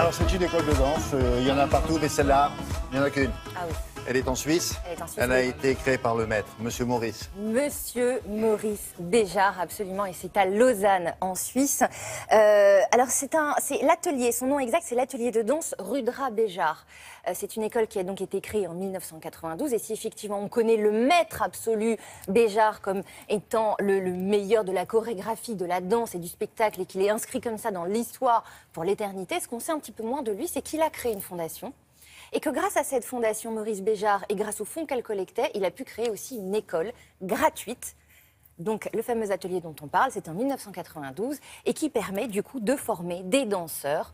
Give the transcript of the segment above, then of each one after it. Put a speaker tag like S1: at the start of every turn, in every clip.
S1: Alors, c'est une école de danse. Il y en a partout, mais celle-là, il n'y en a qu'une.
S2: Ah oui.
S1: Elle est en Suisse. Elle a été créée par le maître, Monsieur Maurice.
S2: Monsieur Maurice Béjart, absolument, et c'est à Lausanne, en Suisse. Alors, c'est l'atelier, son nom exact, c'est l'atelier de danse Rudra Béjart. C'est une école qui a donc été créée en 1992, et si effectivement on connaît le maître absolu Béjart comme étant le meilleur de la chorégraphie, de la danse et du spectacle, et qu'il est inscrit comme ça dans l'histoire pour l'éternité, ce qu'on sait un petit peu moins de lui, c'est qu'il a créé une fondation. Et que grâce à cette fondation Maurice Béjart et grâce aux fonds qu'elle collectait, il a pu créer aussi une école gratuite. Donc le fameux atelier dont on parle, c'est en 1992 et qui permet du coup de former des danseurs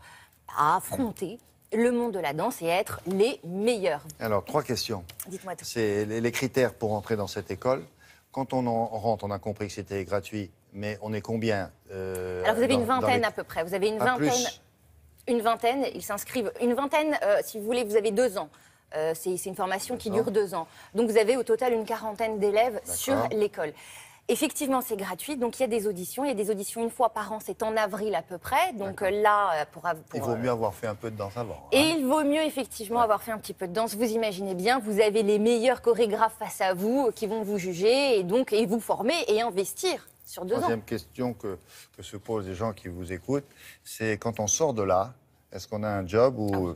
S2: à affronter le monde de la danse et à être les meilleurs.
S1: Alors, 3 questions.
S2: Dites-moi tout.
S1: C'est les critères pour entrer dans cette école. Quand on en rentre, on a compris que c'était gratuit, mais on est combien
S2: Alors vous avez une vingtaine à peu près. Vous avez une vingtaine. Une vingtaine, ils s'inscrivent. Une vingtaine, si vous voulez, vous avez 2 ans. C'est une formation qui dure 2 ans. Donc vous avez au total une quarantaine d'élèves sur l'école. Effectivement, c'est gratuit, donc il y a des auditions. Il y a des auditions une fois par an, c'est en avril à peu près. Donc là,
S1: il vaut mieux avoir fait un peu de danse avant.
S2: Et il vaut mieux effectivement avoir fait un petit peu de danse. Vous imaginez bien, vous avez les meilleurs chorégraphes face à vous qui vont vous juger et vous former et investir. Sur 2 ans.
S1: Troisième question que se posent les gens qui vous écoutent, c'est quand on sort de là, est-ce qu'on a un job ou...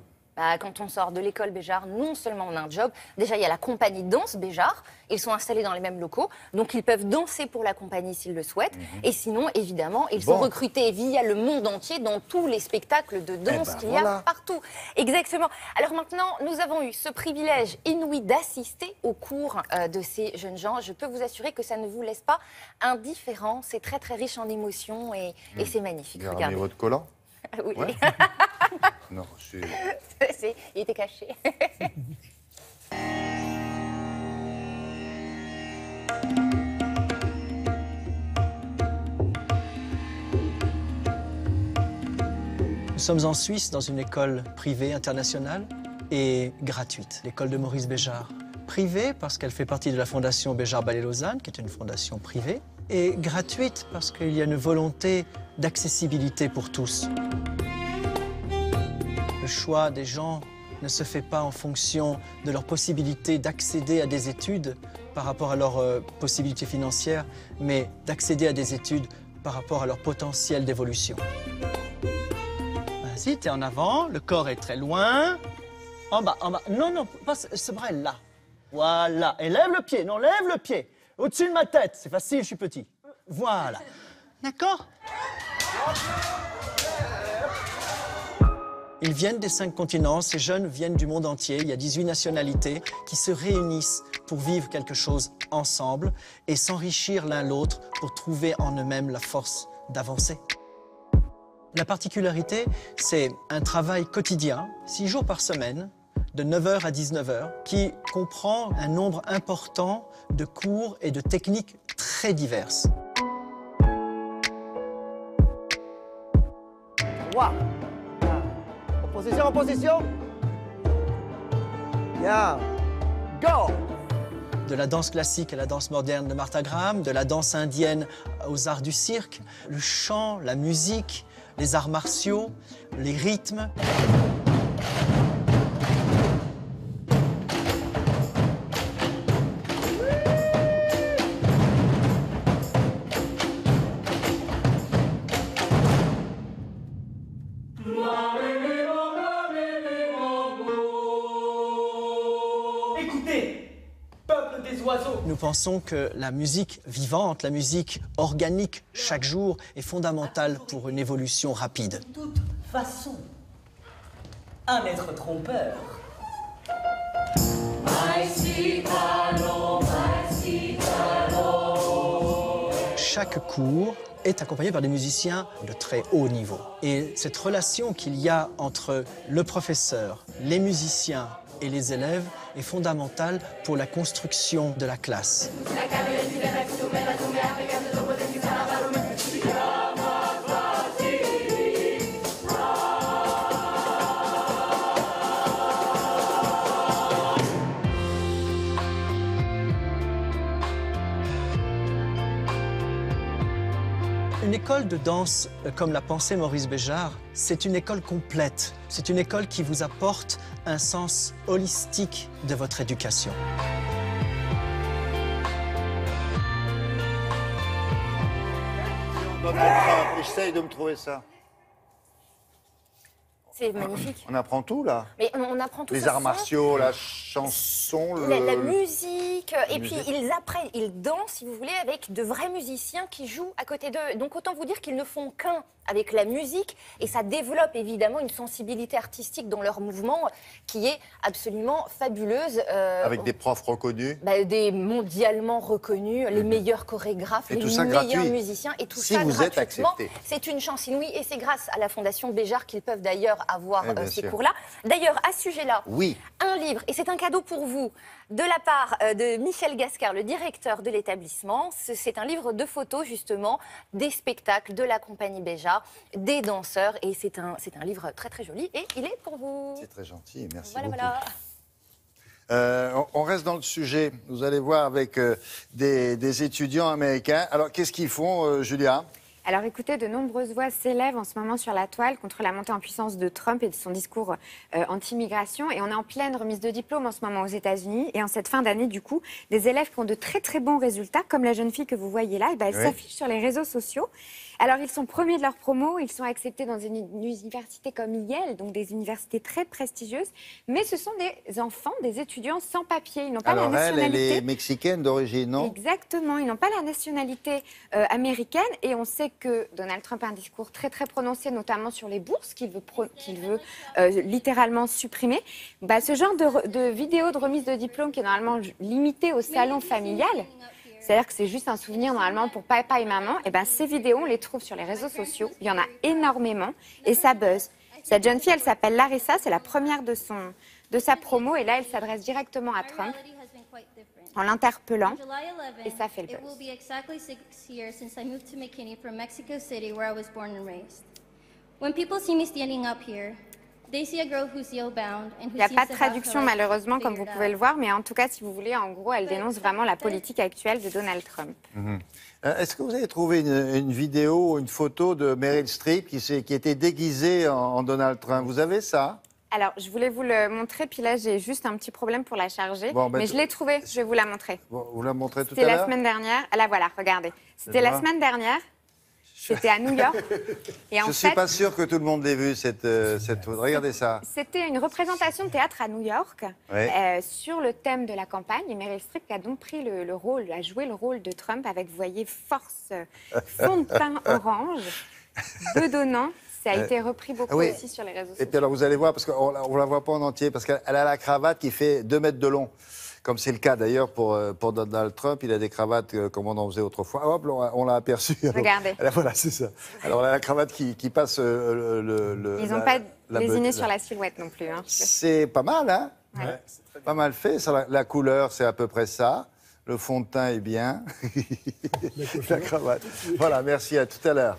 S2: Quand on sort de l'école Béjart, non seulement on a un job, déjà il y a la compagnie de danse Béjart, ils sont installés dans les mêmes locaux, donc ils peuvent danser pour la compagnie s'ils le souhaitent, et sinon évidemment ils sont recrutés via le monde entier dans tous les spectacles de danse qu'il y a partout. Exactement. Alors maintenant, nous avons eu ce privilège inouï d'assister au cours de ces jeunes gens. Je peux vous assurer que ça ne vous laisse pas indifférent, c'est très très riche en émotions et c'est magnifique.
S1: Vous regardez votre collant?
S2: Oui.
S1: Ouais. Non,
S2: il était caché.
S3: Nous sommes en Suisse dans une école privée internationale et gratuite, l'école de Maurice Béjart. Privée parce qu'elle fait partie de la fondation Béjart Ballet Lausanne, qui est une fondation privée, et gratuite parce qu'il y a une volonté d'accessibilité pour tous. Le choix des gens ne se fait pas en fonction de leur possibilité d'accéder à des études par rapport à leurs possibilités financières, mais d'accéder à des études par rapport à leur potentiel d'évolution. Vas-y, t'es en avant, le corps est très loin. En bas, en bas. Non, non, pas ce bras là. Voilà. Et lève le pied, non, lève le pied. Au-dessus de ma tête, c'est facile, je suis petit. Voilà. D'accord ? Ils viennent des 5 continents, ces jeunes viennent du monde entier. Il y a 18 nationalités qui se réunissent pour vivre quelque chose ensemble et s'enrichir l'un l'autre pour trouver en eux-mêmes la force d'avancer. La particularité, c'est un travail quotidien, 6 jours par semaine, de 9h à 19h, qui comprend un nombre important de cours et de techniques très diverses.
S4: Wow. En position. Yeah. Go.
S3: De la danse classique à la danse moderne de Martha Graham, de la danse indienne aux arts du cirque, le chant, la musique, les arts martiaux, les rythmes. Nous pensons que la musique vivante, la musique organique chaque jour est fondamentale pour une évolution rapide.
S5: De toute façon, un être trompeur.
S3: Chaque cours est accompagné par des musiciens de très haut niveau. Et cette relation qu'il y a entre le professeur, les musiciens et les élèves est fondamentale pour la construction de la classe. Une école de danse comme l'a pensé Maurice Béjart, c'est une école complète. C'est une école qui vous apporte un sens holistique de votre éducation.
S1: Essaye de me trouver ça.
S2: C'est magnifique.
S1: On apprend tout, là.
S2: Mais on apprend tout ça.
S1: Les arts martiaux, la chanson,
S2: la musique, et puis ils dansent, si vous voulez, avec de vrais musiciens qui jouent à côté d'eux. Donc autant vous dire qu'ils ne font qu'un avec la musique, et ça développe évidemment une sensibilité artistique dans leur mouvement qui est absolument fabuleuse.
S1: avec des profs reconnus.
S2: Des mondialement reconnus, les meilleurs chorégraphes,
S1: Et
S2: les
S1: tout ça
S2: meilleurs
S1: gratuit.
S2: musiciens, et tout
S1: Si
S2: ça
S1: vous êtes
S2: gratuitement.
S1: accepté.
S2: C'est une chance inouïe, et c'est grâce à la Fondation Béjart qu'ils peuvent d'ailleurs avoir
S1: bien
S2: ces
S1: sûr.
S2: cours-là. D'ailleurs, à ce sujet-là,
S1: Oui.
S2: un livre, et c'est un cadeau pour vous, de la part de Michel Gascar, le directeur de l'établissement. C'est un livre de photos, justement, des spectacles de la compagnie Béjart, des danseurs, et c'est un livre très très joli, et il est pour vous.
S1: C'est très gentil, merci
S2: Voilà,
S1: beaucoup.
S2: voilà.
S1: On reste dans le sujet. Vous allez voir avec des étudiants américains. Alors, qu'est-ce qu'ils font, Julia?
S6: Alors écoutez, de nombreuses voix s'élèvent en ce moment sur la toile contre la montée en puissance de Trump et de son discours anti-immigration. Et on est en pleine remise de diplôme en ce moment aux États-Unis. Et en cette fin d'année, du coup, des élèves qui ont de très très bons résultats, comme la jeune fille que vous voyez là, et elle
S1: Oui.
S6: s'affiche sur les réseaux sociaux. Alors ils sont premiers de leur promo, ils sont acceptés dans une université comme Yale, donc des universités très prestigieuses. Mais ce sont des enfants, des étudiants sans papier. Ils n'ont pas
S1: Alors,
S6: la
S1: elle
S6: nationalité.
S1: est mexicaine d'origine, non?
S6: Exactement, ils n'ont pas la nationalité américaine, et on sait que Donald Trump a un discours très très prononcé, notamment sur les bourses qu'il veut littéralement supprimer. Ce genre de vidéo de remise de diplôme qui est normalement limitée au salon familial, c'est-à-dire que c'est juste un souvenir normalement pour papa et maman, et ces vidéos on les trouve sur les réseaux sociaux, il y en a énormément et ça buzz. Cette jeune fille, elle s'appelle Larissa, c'est la première de sa promo, et là elle s'adresse directement à Trump en l'interpellant, et ça fait le
S7: It will
S6: buzz.
S7: be exactly 6 years since I moved to McKinney from Mexico City, where I was born and raised. When people see me standing up here, they see a girl who's bound and who
S6: Il n'y a
S7: seems
S6: pas de
S7: to have
S6: traduction
S7: her life
S6: malheureusement comme vous
S7: figured
S6: pouvez le
S7: out.
S6: voir, mais en tout cas si vous voulez, en gros elle dénonce vraiment la politique actuelle de Donald Trump.
S1: Est-ce que vous avez trouvé une vidéo, une photo de Meryl Streep qui était déguisée en Donald Trump? Vous avez ça?
S6: Alors je voulais vous le montrer, puis là j'ai juste un petit problème pour la charger,
S1: Bon,
S6: mais je l'ai trouvée, je vais vous la montrer.
S1: Vous la montrez tout à
S6: C'était la
S1: l'heure?
S6: semaine dernière, là voilà, regardez. C'était la
S1: voir.
S6: semaine dernière, c'était à New York, et
S1: Je
S6: en
S1: ne suis
S6: fait
S1: pas sûr que tout le monde l'ait vu, cette photo. Regardez ça.
S6: c'était une représentation de théâtre à New York
S1: Ouais.
S6: sur le thème de la campagne, et Meryl Streep a donc pris le rôle, a joué le rôle de Trump avec, vous voyez, force, fond de teint orange, bedonnant. Ça a été repris beaucoup
S1: oui.
S6: aussi sur les réseaux
S1: Et
S6: sociaux.
S1: puis alors, vous allez voir, parce qu'on ne la voit pas en entier, parce qu'elle a la cravate qui fait 2 mètres de long. Comme c'est le cas d'ailleurs pour Donald Trump, il a des cravates comme on en faisait autrefois. Hop, on l'a aperçu.
S6: Regardez.
S1: Voilà, c'est ça. Alors, elle a la cravate qui passe
S6: Ils n'ont pas lésiné sur la silhouette non plus. Hein.
S1: C'est pas mal, hein?
S6: Ouais.
S1: Pas mal fait. Ça, la couleur, c'est à peu près ça. Le fond de teint est bien. La cravate. Voilà, merci, à tout à l'heure.